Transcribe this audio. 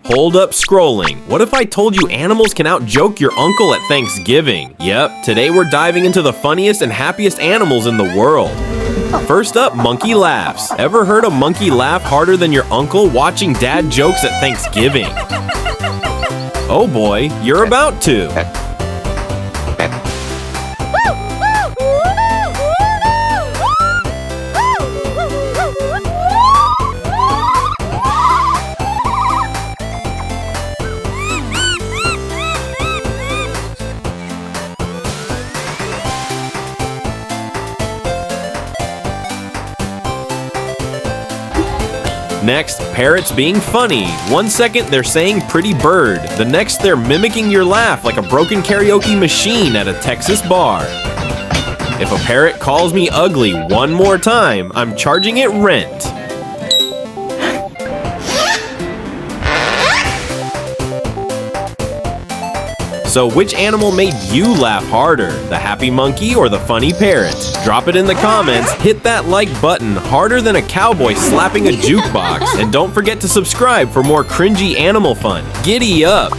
Hold up scrolling. What if I told you animals can out-joke your uncle at Thanksgiving? Yep, today we're diving into the funniest and happiest animals in the world. First up, monkey laughs. Ever heard a monkey laugh harder than your uncle watching dad jokes at Thanksgiving? Oh boy, you're about to. Next, parrots being funny. 1 second they're saying pretty bird. The next they're mimicking your laugh like a broken karaoke machine at a Texas bar. If a parrot calls me ugly one more time, I'm charging it rent. So which animal made you laugh harder? The happy monkey or the funny parrot? Drop it in the comments, hit that like button harder than a cowboy slapping a jukebox, and don't forget to subscribe for more cringy animal fun. Giddy up!